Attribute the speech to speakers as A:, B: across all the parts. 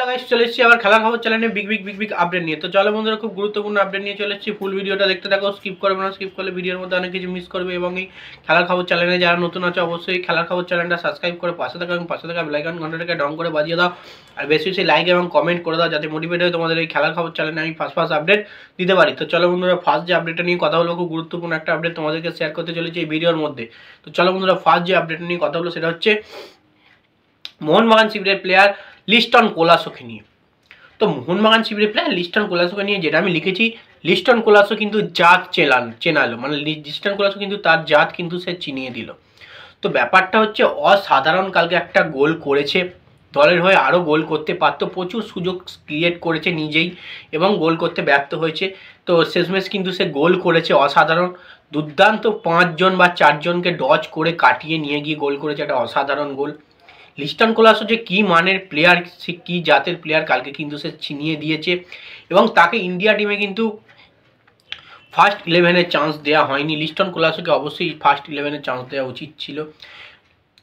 A: চলে এসেছি আবার খেলার খবর চ্যানেলে বিগ আপডেট নিয়ে। তো চলো বন্ধুরা, খুব গুরুত্বপূর্ণ আপডেট নিয়ে চলে এসেছি। ফুল ভিডিওটা দেখতে থাকো, স্কিপ করবে না। স্কিপ করলে ভিডিওর মধ্যে অনেক কিছু মিস করবে। এবং এই খেলার খবর চ্যানেলে যারা নতুন আছে অবশ্যই খেলার খবর চ্যানেলটা সাবস্ক্রাইব করে পাশে থাকা এবং পাশে থাকা বেল আইকন ঘন্টাটাকে ডং করে বাজিয়ে দাও। আর বেশি বেশি লাইক এবং কমেন্ট করে দাও, যাতে মোটিভেট হয়ে তোমাদের এই খেলার খবর চ্যানেলে আমি ফার্স্ট আপডেট দিতে পারি। তো চলো বন্ধুরা, ফার্স্ট যে আপডেটটা নিয়ে কথা হলো, খুব গুরুত্বপূর্ণ একটা আপডেট তোমাদেরকে শেয়ার করতে চলেছি এই ভিডিওর মধ্যে। তো চলো বন্ধুরা, ফার্স্ট যে আপডেট নিয়ে কথা হলো সেটা হচ্ছে মোহনবাগান শিবিরের প্লেয়ার লিস্টন কোলাসোকে নিয়ে। তো মোহনবাগান শিবিরের প্লেয়ার লিস্টন কোলাসোকে নিয়ে যেটা আমি লিখেছি, লিস্টন কোলাসো কিন্তু জাত চেনালো, মানে লিস্টন কোলাসো কিন্তু তার জাত কিন্তু সে চিনিয়ে দিল। তো ব্যাপারটা হচ্ছে অসাধারণ, কালকে একটা গোল করেছে, দলের হয়ে আরও গোল করতে পারতো, প্রচুর সুযোগ ক্রিয়েট করেছে নিজেই এবং গোল করতে ব্যর্থ হয়েছে। তো শেষমেশ কিন্তু সে গোল করেছে, অসাধারণ দুর্দান্ত 5 জন বা 4 জনকে ডজ করে কাটিয়ে নিয়ে গিয়ে গোল করেছে, একটা অসাধারণ গোল। লিস্টন কোলাসো যে কী মানের প্লেয়ার, সে কী জাতের প্লেয়ার, কালকে কিন্তু সে চিনিয়ে দিয়েছে। এবং তাকে ইন্ডিয়া টিমে কিন্তু ফার্স্ট 11-এ চান্স দেওয়া হয়নি। লিস্টন কোলাসোকে অবশ্যই ফার্স্ট 11-এ চান্স দেওয়া উচিত ছিল।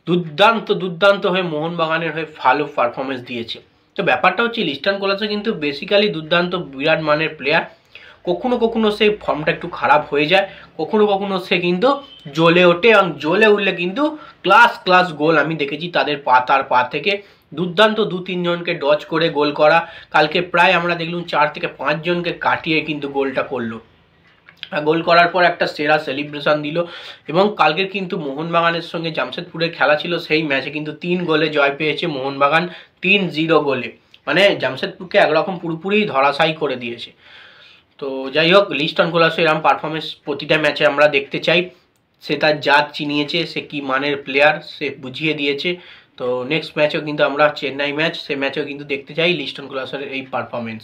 A: দুর্দান্ত হয়ে মোহনবাগানের হয়ে ভালো পারফরমেন্স দিয়েছে। তো ব্যাপারটা হচ্ছে লিস্টন কোলাসো কিন্তু বেসিক্যালি দুর্দান্ত বিরাট মানের প্লেয়ার। কখনো সে ফর্মটা একটু খারাপ হয়ে যায়, কখনো সে কিন্তু জ্বলে ওঠে, এবং জ্বলে উঠলে কিন্তু ক্লাস গোল আমি দেখেছি তাদের তার পা থেকে। দুর্দান্ত 2-3 জনকে ডজ করে গোল করা, কালকে প্রায় আমরা দেখলাম 4 থেকে 5 জনকে কাটিয়ে কিন্তু গোলটা করলো। গোল করার পর একটা সেরা সেলিব্রেশন দিল। এবং কালকের কিন্তু মোহনবাগানের সঙ্গে জামশেদপুরের খেলা ছিল, সেই ম্যাচে কিন্তু 3 গোলে জয় পেয়েছে মোহনবাগান, 3-0 গোলে, মানে জামশেদপুরকে একরকম পুরোপুরি ধরাশায়ী করে দিয়েছে। তো যাই হোক, লিস্টন কোলাসো এরকম পারফরমেন্স প্রতিটা ম্যাচে আমরা দেখতে চাই। সে তার জাত চিনিয়েছে, সে কি মানের প্লেয়ার সে বুঝিয়ে দিয়েছে। তো নেক্সট ম্যাচেও কিন্তু আমরা চেন্নাই ম্যাচ, সে ম্যাচেও কিন্তু দেখতে চাই লিস্টন কোলাসোর এই পারফরমেন্স।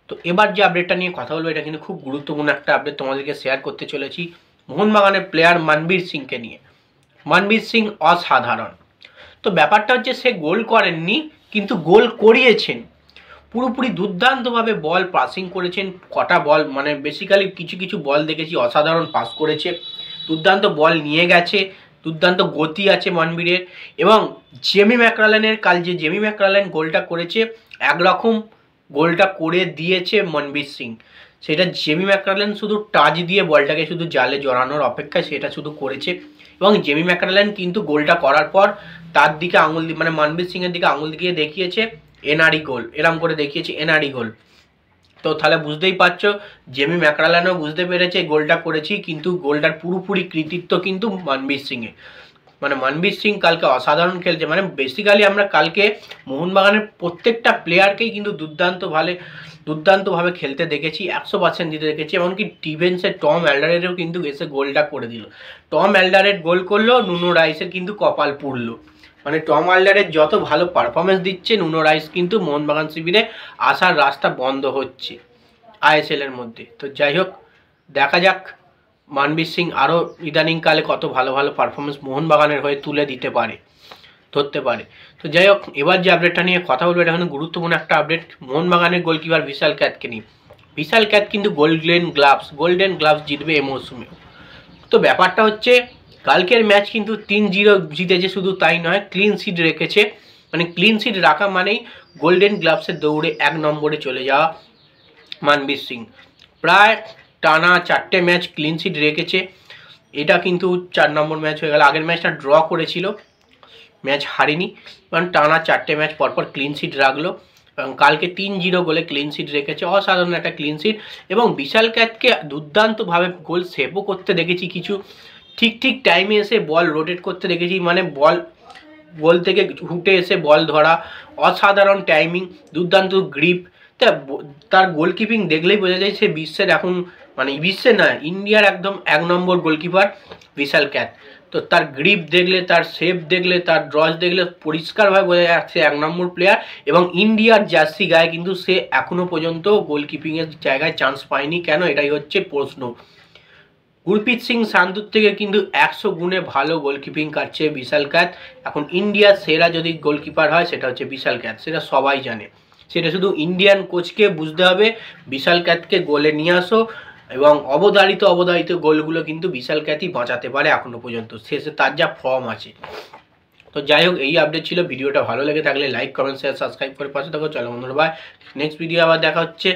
A: তো এবার যে আপডেটটা নিয়ে কথা বলবো, এটা কিন্তু খুব গুরুত্বপূর্ণ একটা আপডেট তোমাদেরকে শেয়ার করতে চলেছি মোহনবাগানের প্লেয়ার মনবীর সিংকে নিয়ে। মনবীর সিং অসাধারণ। তো ব্যাপারটা হচ্ছে সে গোল করেননি, কিন্তু গোল করিয়েছেন। পুরোপুরি দুর্দান্তভাবে বল পাসিং করেছেন, কটা বল মানে বেসিক্যালি কিছু বল দেখেছি অসাধারণ পাস করেছে, দুর্দান্ত বল নিয়ে গেছে, দুর্দান্ত গতি আছে মনবীরের। এবং জেমি ম্যাকরালেনের কাল যে জেমি ম্যাকরালেন গোলটা করেছে, একরকম গোলটা করে দিয়েছে মনবীর সিং। সেটা জেমি ম্যাকরালেন শুধু টাচ দিয়ে বলটাকে শুধু জালে জড়ানোর অপেক্ষায় সেটা শুধু করেছে। এবং জেমি ম্যাকরালেন কিন্তু গোলটা করার পর তার দিকে আঙুল দিয়ে, মানে মনবীর সিংয়ের দিকে আঙুল দিয়ে দেখিয়েছে এনআরই গোল, এরম করে দেখিয়েছে এনআরই গোল। তো তাহলে বুঝতেই পারছো, জেমি ম্যাকরালেনও বুঝতে পেরেছে গোলটা করেছি, কিন্তু গোলটার পুরোপুরি কৃতিত্ব কিন্তু মনবীর সিংয়ের। মানে মনবীর সিং কালকে অসাধারণ খেলছে। মানে বেসিক্যালি আমরা কালকে মোহনবাগানের প্রত্যেকটা প্লেয়ারকেই কিন্তু দুর্দান্তভাবে খেলতে দেখেছি, 100% দিতে দেখেছি। এমনকি ডিফেন্সের টম অ্যালডারেটও কিন্তু এসে গোলটা করে দিল। টম অ্যালডারেট গোল করলো, নুনো রাইসের কিন্তু কপাল পুড়লো। মানে টম অ্যালডারেট যত ভালো পারফরমেন্স দিচ্ছে, নুনো রাইস কিন্তু মোহনবাগান শিবিরে আসার রাস্তা বন্ধ হচ্ছে আইএসএল এর মধ্যে। তো যাই হোক, দেখা যাক মনবীর সিং আরও ইদানিংকালে কত ভালো পারফরমেন্স মোহনবাগানের হয়ে তুলে ধরতে পারে। তো যাই হোক, এবার যে আপডেটটা নিয়ে কথা বলবো, এটা কিন্তু গুরুত্বপূর্ণ একটা আপডেট মোহনবাগানের গোলকিপার বিশাল ক্যাতকে নিয়ে। বিশাল ক্যাত কিন্তু গোল্ডেন গ্লাভস জিতবে এই মৌসুমে। তো ব্যাপারটা হচ্ছে, কালকের ম্যাচ কিন্তু 3-0 জিতেছে, শুধু তাই নয় ক্লিন শিট রেখেছে। মানে ক্লিন শিট রাখা মানেই গোল্ডেন গ্লাভসের দৌড়ে 1 নম্বরে চলে যাওয়া মনবীর সিং। প্রায় টানা 4টে ম্যাচ ক্লিন শিট রেখেছে, এটা কিন্তু 4 নম্বর ম্যাচ হয়ে গেল। আগের ম্যাচটা ড্র করেছিল, ম্যাচ হারেনি, কারণ টানা 4টে ম্যাচ পরপর ক্লিন শিট রাখলো। এবং কালকে 3-0 গোলে ক্লিন শিট রেখেছে, অসাধারণ একটা ক্লিন শিট। এবং বিশাল ক্যাতকে দুর্দান্তভাবে গোল সেভও করতে দেখেছি, কিছু ঠিক টাইমে এসে বল রোটেট করতে দেখেছি, মানে গোল থেকে হুটে এসে বল ধরা, অসাধারণ টাইমিং, দুর্দান্ত গ্রিপ। তার গোলকিপিং দেখলেই বোঝা যায় সে বিশ্বের এখন, মানে বিশ্বের না, ইন্ডিয়ার একদম 1 নম্বর গোলকিপার বিশাল ক্যাত। তো তার গ্রিপ দেখলে, তার সেভ দেখলে, তার ড্রস দেখলে পরিষ্কারভাবে বোঝা যাচ্ছে 1 নম্বর প্লেয়ার। এবং ইন্ডিয়ার জার্সি গায়ে কিন্তু সে এখনও পর্যন্ত গোলকিপিংয়ের জায়গায় চান্স পায়নি, কেন এটাই হচ্ছে প্রশ্ন। গুরপ্রীত সিং সান্ধুর থেকে কিন্তু 100 গুণে ভালো গোলকিপিং কাটছে বিশাল ক্যাত। এখন ইন্ডিয়ার সেরা যদি গোলকিপার হয় সেটা হচ্ছে বিশাল ক্যাত, সেটা সবাই জানে। সেটা শুধু ইন্ডিয়ান কোচকে বুঝতে হবে, বিশাল ক্যাতকে গোলে নিয়ে আসো। এবং অবধারিত গোলগুলো কিন্তু বিশাল ক্যাতই বাঁচাতে পারে এখনো পর্যন্ত, শেষে তার যা ফর্ম আছে। তো যাই হোক, এই আপডেট ছিল। ভিডিওটা ভালো লেগে থাকলে লাইক কমেন্ট শেয়ার সাবস্ক্রাইব করে পাশে থাকো। চলো বন্ধুরা, বাই। নেক্সট ভিডিও আবার দেখা হচ্ছে।